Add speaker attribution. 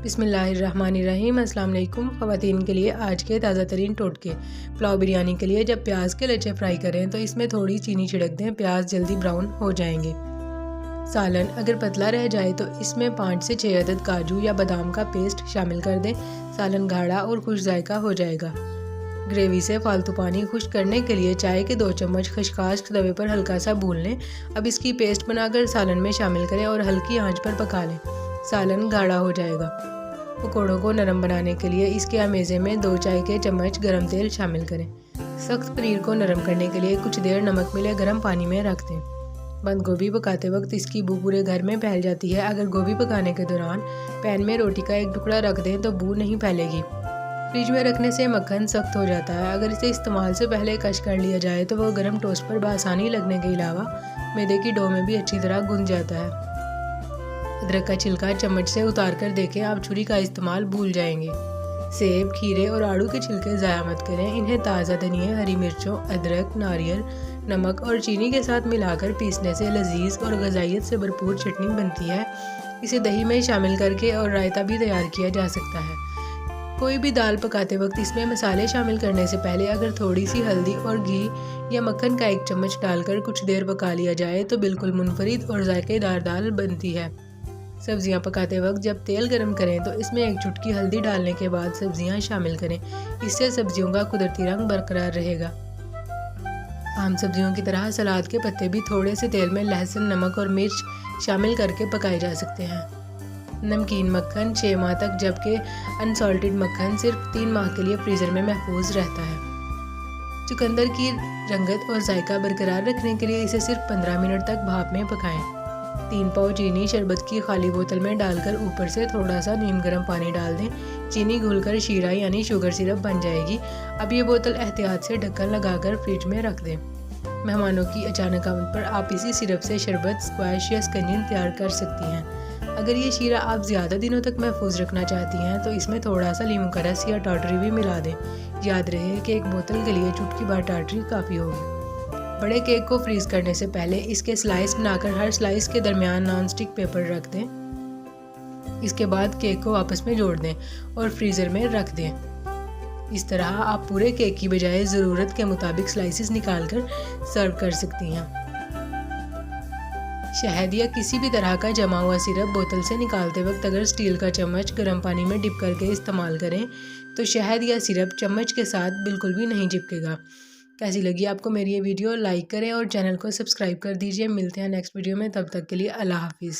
Speaker 1: बिस्मिल्लाहिर्रहमानिर्रहीम। अस्सलाम वालेकुम ख़वातीन के लिए आज के ताज़ा तरीन टोटके। पुलाव बिरयानी के लिए जब प्याज के लच्छे फ्राई करें तो इसमें थोड़ी चीनी छिड़क दें, प्याज जल्दी ब्राउन हो जाएंगे। सालन अगर पतला रह जाए तो इसमें 5 से 6 अदद काजू या बादाम का पेस्ट शामिल कर दें। सालन गाढ़ा और खुश जायका हो जाएगा। ग्रेवी से फालतू पानी खुश्क करने के लिए चाय के 2 चम्मच खशखाश तवे पर हल्का सा भून लें। अब इसकी पेस्ट बनाकर सालन में शामिल करें और हल्की आंच पर पका लें। सालन गाढ़ा हो जाएगा। पकौड़ों को नरम बनाने के लिए इसके अमेज़े में 2 चाय के चम्मच गरम तेल शामिल करें। सख्त पनीर को नरम करने के लिए कुछ देर नमक मिले गर्म पानी में रख दें। बंद गोभी पकाते वक्त इसकी बू पूरे घर में फैल जाती है। अगर गोभी पकाने के दौरान पैन में रोटी का एक टुकड़ा रख दें तो बू नहीं फैलेगी। फ्रिज में रखने से मक्खन सख्त हो जाता है। अगर इसे इस्तेमाल से पहले कश कर लिया जाए तो वह गर्म टोस्ट पर बआसानी लगने के अलावा मैदे की डो में भी अच्छी तरह गूंथ जाता है। अदरक का छिलका चम्मच से उतार कर देखें, आप छुरी का इस्तेमाल भूल जाएंगे। सेब, खीरे और आड़ू के छिलके ज़ाया मत करें। इन्हें ताज़ा धनिया, हरी मिर्चों, अदरक, नारियल, नमक और चीनी के साथ मिलाकर पीसने से लजीज और ग़िज़ाइयत से भरपूर चटनी बनती है। इसे दही में शामिल करके और रायता भी तैयार किया जा सकता है। कोई भी दाल पकाते वक्त इसमें मसाले शामिल करने से पहले अगर थोड़ी सी हल्दी और घी या मक्खन का 1 चम्मच डालकर कुछ देर पका लिया जाए तो बिल्कुल मुनफरिद और जायकेदार दाल बनती है। सब्जियां पकाते वक्त जब तेल गर्म करें तो इसमें 1 चुटकी हल्दी डालने के बाद सब्जियां शामिल करें। इससे सब्जियों का कुदरती रंग बरकरार रहेगा। आम सब्जियों की तरह सलाद के पत्ते भी थोड़े से तेल में लहसुन, नमक और मिर्च शामिल करके पकाए जा सकते हैं। नमकीन मक्खन 6 माह तक, जबकि अनसॉल्टेड मक्खन सिर्फ 3 माह के लिए फ्रीज़र में महफूज रहता है। चुकंदर की रंगत और जायका बरकरार रखने के लिए इसे सिर्फ 15 मिनट तक भाप में पकाएं। 3 पाव चीनी शरबत की खाली बोतल में डालकर ऊपर से थोड़ा सा नीम गर्म पानी डाल दें। चीनी घुलकर शीरा यानी शुगर सिरप बन जाएगी। अब ये बोतल एहतियात से ढक्कन लगाकर फ्रिज में रख दें। मेहमानों की अचानक आमद पर आप इसी सिरप से शरबत, स्क्वैश या स्कंजिन तैयार कर सकती हैं। अगर ये शीरा आप ज़्यादा दिनों तक महफूज रखना चाहती हैं तो इसमें थोड़ा सा लीमू का रस या टाटरी भी मिला दें। याद रहे कि 1 बोतल के लिए चुटकी भर टाटरी काफ़ी होगी। बड़े केक को फ्रीज़ करने से पहले इसके स्लाइस बनाकर हर स्लाइस के दरमियान नॉन स्टिक पेपर रख दें। इसके बाद केक को आपस में जोड़ दें और फ्रीज़र में रख दें। इस तरह आप पूरे केक की बजाय ज़रूरत के मुताबिक स्लाइसेस निकालकर सर्व कर सकती हैं। शहद या किसी भी तरह का जमा हुआ सिरप बोतल से निकालते वक्त अगर स्टील का चम्मच गर्म पानी में डिप करके इस्तेमाल करें तो शहद या सिरप चम्मच के साथ बिल्कुल भी नहीं चिपकेगा। कैसी लगी आपको मेरी ये वीडियो? लाइक करें और चैनल को सब्सक्राइब कर दीजिए। मिलते हैं नेक्स्ट वीडियो में, तब तक के लिए अल्लाह हाफिज़।